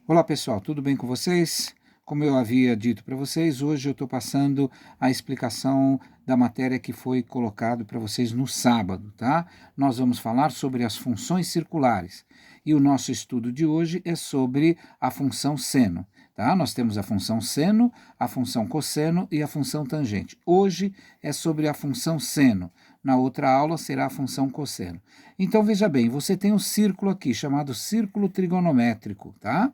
Olá pessoal, tudo bem com vocês? Como eu havia dito para vocês, hoje eu estou passando a explicação da matéria que foi colocado para vocês no sábado, tá? Nós vamos falar sobre as funções circulares e o nosso estudo de hoje é sobre a função seno, tá? Nós temos a função seno, a função cosseno e a função tangente. Hoje é sobre a função seno. Na outra aula será a função cosseno. Então veja bem, você tem um círculo aqui chamado círculo trigonométrico, tá?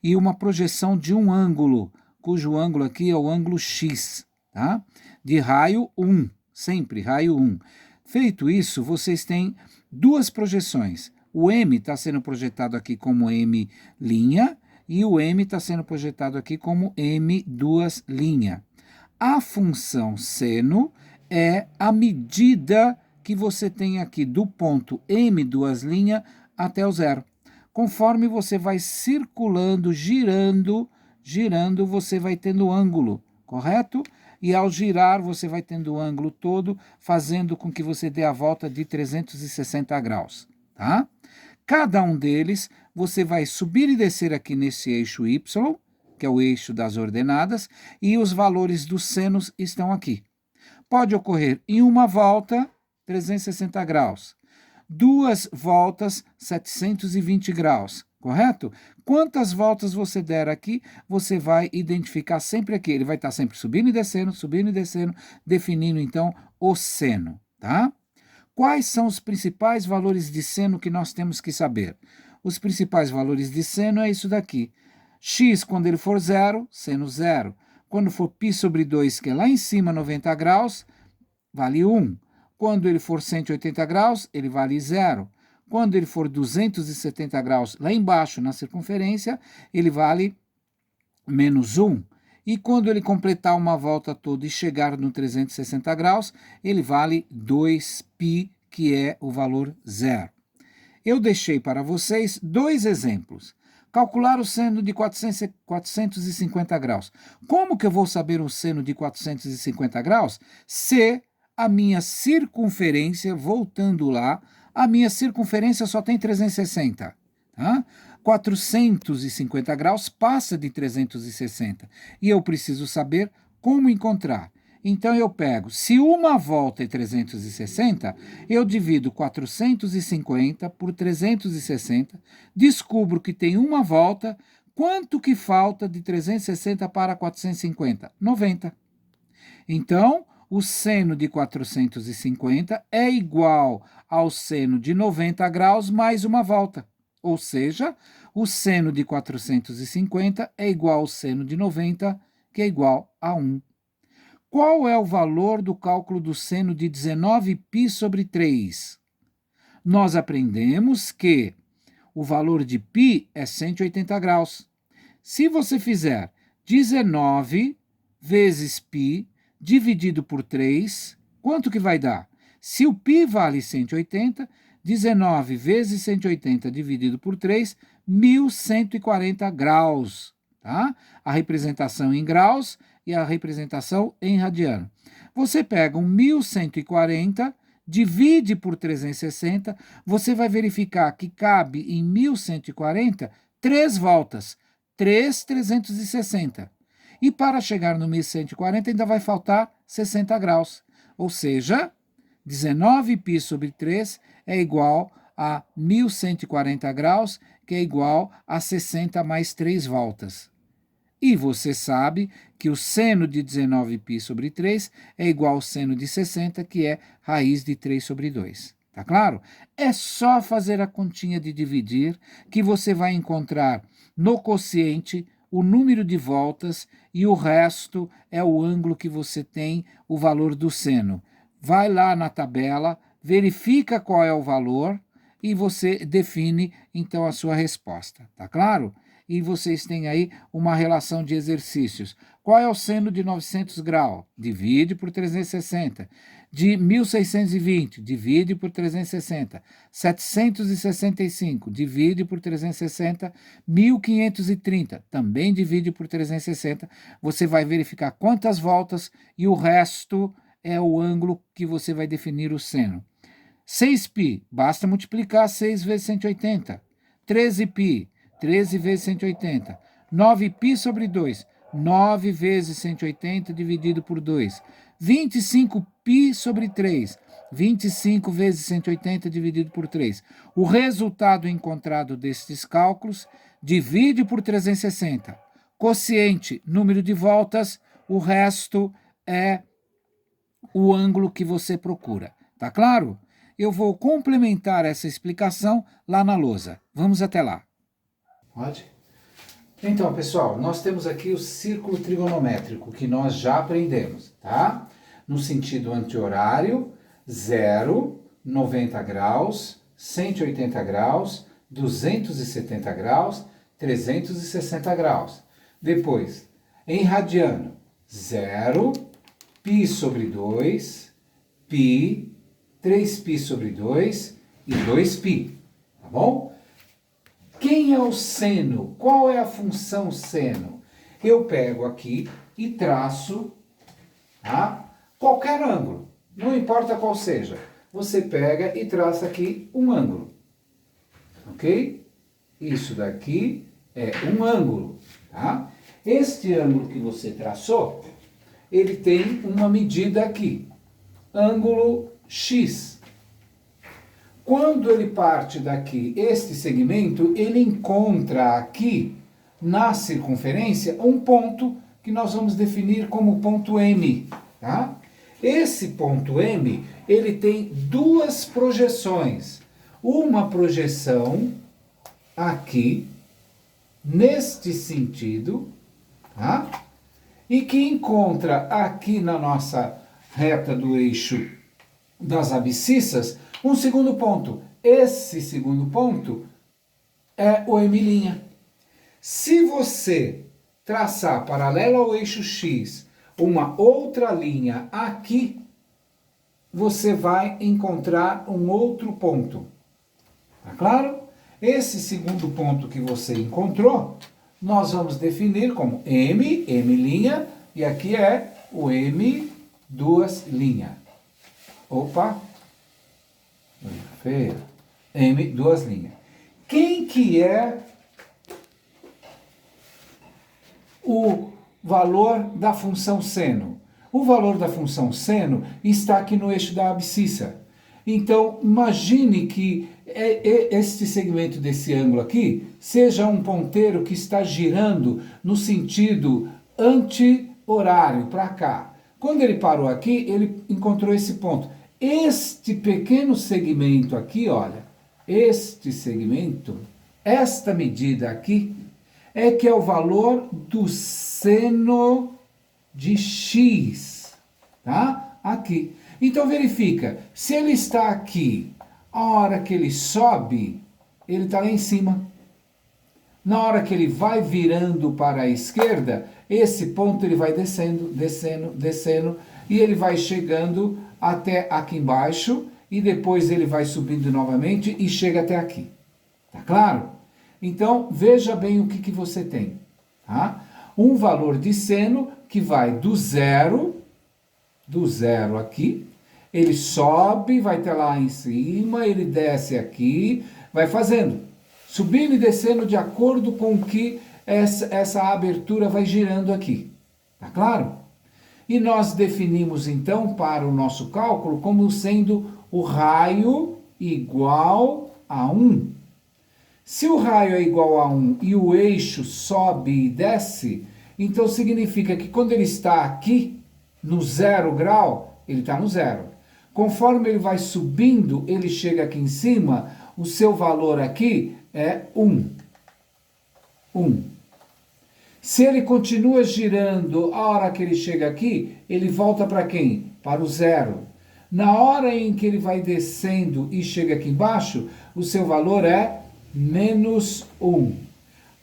E uma projeção de um ângulo, cujo ângulo aqui é o ângulo X, tá? De raio 1, sempre raio 1. Feito isso, vocês têm duas projeções. O M está sendo projetado aqui como M', e o M está sendo projetado aqui como M duas linha. A função seno é a medida que você tem aqui do ponto M duas linha até o zero. Conforme você vai circulando, girando, você vai tendo ângulo, correto? E ao girar, você vai tendo o ângulo todo, fazendo com que você dê a volta de 360 graus, tá? Cada um deles, você vai subir e descer aqui nesse eixo Y, que é o eixo das ordenadas, e os valores dos senos estão aqui. Pode ocorrer em uma volta, 360 graus. Duas voltas, 720 graus, correto? Quantas voltas você der aqui, você vai identificar sempre aqui. Ele vai estar sempre subindo e descendo, definindo então o seno, tá? Quais são os principais valores de seno que nós temos que saber? Os principais valores de seno é isso daqui. X, quando ele for zero, seno zero. Quando for π sobre 2, que é lá em cima 90 graus, vale 1. Quando ele for 180 graus, ele vale 0. Quando ele for 270 graus, lá embaixo na circunferência, ele vale menos 1. E quando ele completar uma volta toda e chegar no 360 graus, ele vale 2π, que é o valor zero. Eu deixei para vocês dois exemplos. Calcular o seno de 450 graus. Como que eu vou saber o seno de 450 graus? Se a minha circunferência, voltando lá, a minha circunferência só tem 360, tá? 450 graus passa de 360 e eu preciso saber como encontrar. Então eu pego, se uma volta é 360, eu divido 450 por 360, descubro que tem uma volta, quanto que falta de 360 para 450? 90. Então, o seno de 450 é igual ao seno de 90 graus mais uma volta. Ou seja, o seno de 450 é igual ao seno de 90, que é igual a 1. Qual é o valor do cálculo do seno de 19π sobre 3? Nós aprendemos que o valor de π é 180 graus. Se você fizer 19 vezes π dividido por 3, quanto que vai dar? Se o π vale 180, 19 vezes 180 dividido por 3, 1140 graus, tá? A representação em graus e a representação em radiano. Você pega um 1140, divide por 360, você vai verificar que cabe em 1140 3 voltas, 360. E para chegar no 1140 ainda vai faltar 60 graus. Ou seja, 19π sobre 3 é igual a 1140 graus, que é igual a 60 mais 3 voltas. E você sabe que o seno de 19π sobre 3 é igual ao seno de 60, que é raiz de 3 sobre 2. Tá claro? É só fazer a continha de dividir que você vai encontrar no quociente o número de voltas e o resto é o ângulo que você tem, o valor do seno. Vai lá na tabela, verifica qual é o valor e você define então a sua resposta. Tá claro? E vocês têm aí uma relação de exercícios. Qual é o seno de 900 graus? Divide por 360. De 1620, divide por 360. 765, divide por 360. 1530, também divide por 360. Você vai verificar quantas voltas e o resto é o ângulo que você vai definir o seno. 6π, basta multiplicar 6 vezes 180. 13π, 13 vezes 180. 9π sobre 2, 9 vezes 180 dividido por 2. 25π sobre 3, 25 vezes 180 dividido por 3. O resultado encontrado destes cálculos divide por 360. Quociente, número de voltas, o resto é o ângulo que você procura. Tá claro? Eu vou complementar essa explicação lá na lousa. Vamos até lá. Pode? Então, pessoal, nós temos aqui o círculo trigonométrico que nós já aprendemos, tá? No sentido anti-horário, 0, 90 graus, 180 graus, 270 graus, 360 graus. Depois, em radiano, 0, π sobre 2, π, 3π sobre 2 e 2π, tá bom? Quem é o seno? Qual é a função seno? Eu pego aqui e traço, tá? Qualquer ângulo, não importa qual seja. Você pega e traça aqui um ângulo, ok? Isso daqui é um ângulo, tá? Este ângulo que você traçou, ele tem uma medida aqui, ângulo X. Quando ele parte daqui, este segmento, ele encontra aqui, na circunferência, um ponto que nós vamos definir como ponto M, tá? Esse ponto M, ele tem duas projeções. Uma projeção aqui, neste sentido, tá? E que encontra aqui na nossa reta do eixo das abscissas um segundo ponto. Esse segundo ponto é o M'. Se você traçar paralela ao eixo X uma outra linha aqui, você vai encontrar um outro ponto. Tá claro? Esse segundo ponto que você encontrou, nós vamos definir como M', e aqui é o M, duas linhas. Opa! Feio. M, duas linhas. Quem que é o valor da função seno? O valor da função seno está aqui no eixo da abscissa. Então, imagine que este segmento desse ângulo aqui seja um ponteiro que está girando no sentido anti-horário, para cá. Quando ele parou aqui, ele encontrou esse ponto. Este pequeno segmento aqui, olha, este segmento, esta medida aqui, é que é o valor do seno de X, tá? Aqui. Então verifica, se ele está aqui, a hora que ele sobe, ele está lá em cima. Na hora que ele vai virando para a esquerda, esse ponto ele vai descendo, descendo, descendo, e ele vai chegando até aqui embaixo, e depois ele vai subindo novamente e chega até aqui. Tá claro? Então, veja bem o que você tem. Tá? Um valor de seno que vai do zero aqui, ele sobe, vai até lá em cima, ele desce aqui, vai fazendo, subindo e descendo de acordo com que essa abertura vai girando aqui. Tá claro? E nós definimos então para o nosso cálculo como sendo o raio igual a 1. Se o raio é igual a 1 e o eixo sobe e desce, então significa que quando ele está aqui, no 0 grau, ele está no 0. Conforme ele vai subindo, ele chega aqui em cima, o seu valor aqui é 1. 1. Se ele continua girando, a hora que ele chega aqui, ele volta para quem? Para o 0. Na hora em que ele vai descendo e chega aqui embaixo, o seu valor é menos 1.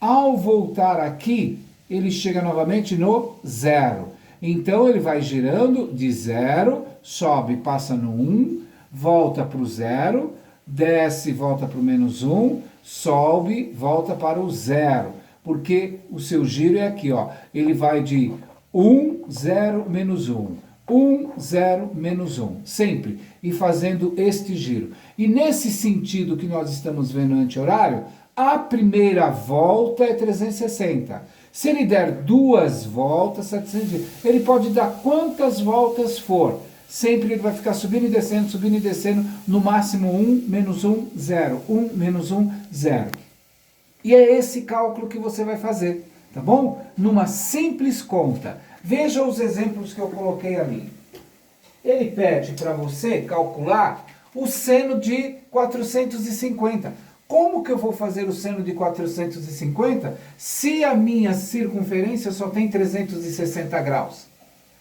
Ao voltar aqui, ele chega novamente no 0. Então ele vai girando de 0, sobe, passa no 1, volta para o 0, desce, volta para o menos 1, sobe, volta para o 0. Porque o seu giro é aqui, ó. Ele vai de 1, 0, menos 1. 1, 0, menos 1. Sempre. E fazendo este giro. E nesse sentido que nós estamos vendo anti-horário, A primeira volta é 360. Se ele der 2 voltas, 720. Ele pode dar quantas voltas for. Sempre ele vai ficar subindo e descendo, no máximo 1, menos 1, 0. 1, menos 1, 0. E é esse cálculo que você vai fazer, tá bom? Numa simples conta. Veja os exemplos que eu coloquei ali. Ele pede para você calcular o seno de 450. Como que eu vou fazer o seno de 450 se a minha circunferência só tem 360 graus?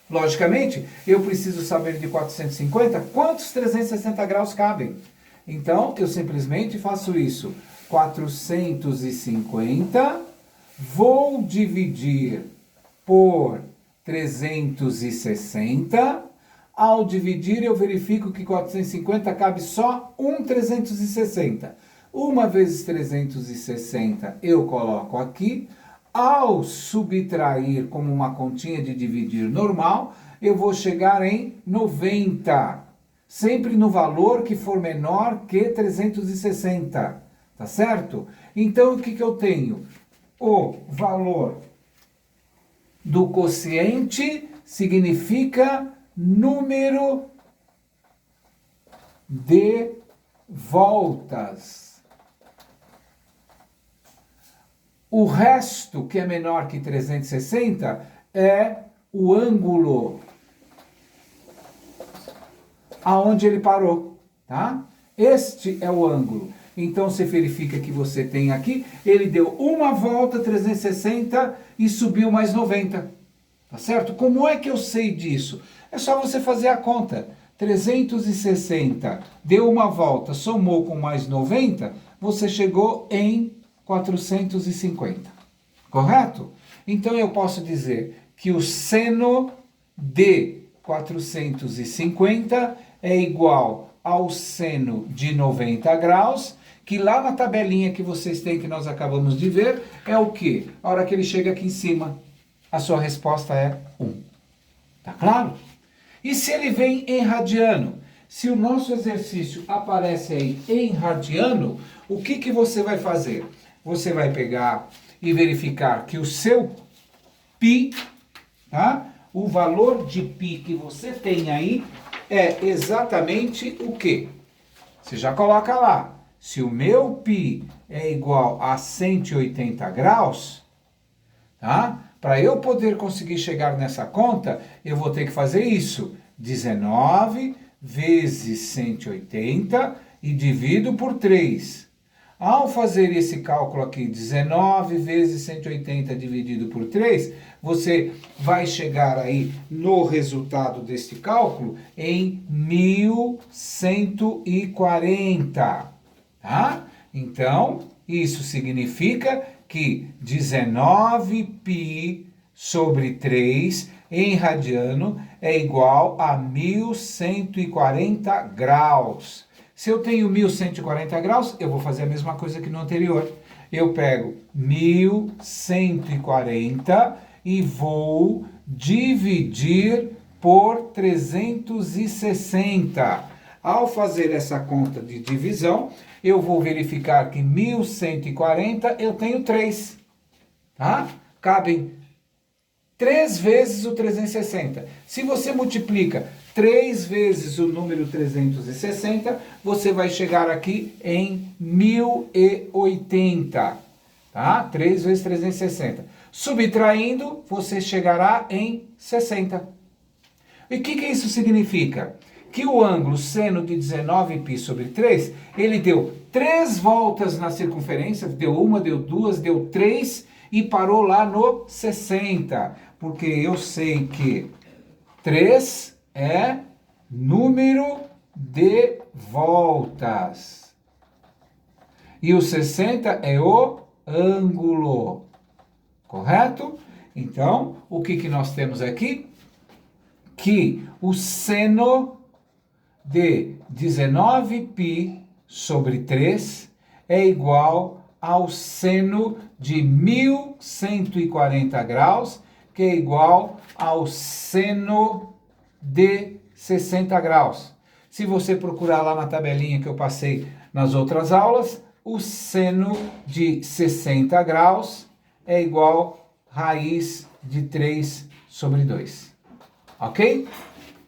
Logicamente, eu preciso saber de 450 quantos 360 graus cabem. Então, eu simplesmente faço isso. 450, vou dividir por 360. Ao dividir, eu verifico que 450 cabe só um 360. 1 vezes 360 eu coloco aqui. Ao subtrair como uma continha de dividir normal, eu vou chegar em 90. Sempre no valor que for menor que 360. Tá certo? Então, o que eu tenho? O valor do quociente significa número de voltas. O resto, que é menor que 360, é o ângulo aonde ele parou, tá? Este é o ângulo. Então, você verifica que você tem aqui, ele deu uma volta 360 e subiu mais 90, tá certo? Como é que eu sei disso? É só você fazer a conta. 360 deu uma volta, somou com mais 90, você chegou em 450, correto? Então eu posso dizer que o seno de 450 é igual ao seno de 90 graus, que lá na tabelinha que vocês têm, que nós acabamos de ver, é o quê? A hora que ele chega aqui em cima, a sua resposta é 1. Tá claro? E se ele vem em radiano? Se o nosso exercício aparece aí em radiano, o que você vai fazer? Você vai pegar e verificar que o seu π, tá? O valor de π que você tem aí é exatamente o quê? Você já coloca lá. Se o meu π é igual a 180 graus, tá? Para eu poder conseguir chegar nessa conta, eu vou ter que fazer isso. 19 vezes 180 e divido por 3. Ao fazer esse cálculo aqui, 19 vezes 180 dividido por 3, você vai chegar aí no resultado deste cálculo em 1140, tá? Então, isso significa que 19π sobre 3 em radiano é igual a 1140 graus. Se eu tenho 1140 graus, eu vou fazer a mesma coisa que no anterior. Eu pego 1140 e vou dividir por 360. Ao fazer essa conta de divisão, eu vou verificar que 1140 eu tenho 3. Tá? Cabem 3 vezes o 360. Se você multiplica 3 vezes o número 360, você vai chegar aqui em 1080. Tá? 3 vezes 360. Subtraindo, você chegará em 60. E o que isso significa? Que o ângulo seno de 19π sobre 3, ele deu 3 voltas na circunferência, deu 1, deu 2, deu 3 e parou lá no 60. Porque eu sei que 3 é número de voltas. E o 60 é o ângulo. Correto? Então, o que nós temos aqui? Que o seno de 19π sobre 3 é igual ao seno de 1140 graus, que é igual ao seno de 60 graus. Se você procurar lá na tabelinha que eu passei nas outras aulas, o seno de 60 graus é igual a raiz de 3 sobre 2. Ok?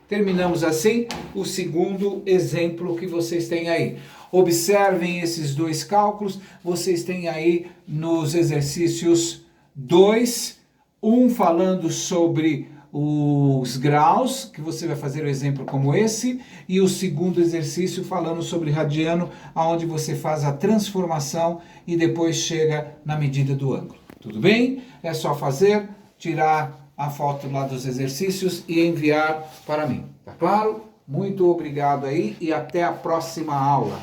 Terminamos assim o segundo exemplo que vocês têm aí. Observem esses dois cálculos, vocês têm aí nos exercícios 2, um falando sobre os graus, que você vai fazer um exemplo como esse, e o segundo exercício falando sobre radiano, onde você faz a transformação e depois chega na medida do ângulo. Tudo bem? É só fazer, tirar a foto lá dos exercícios e enviar para mim. Tá claro? Muito obrigado aí e até a próxima aula.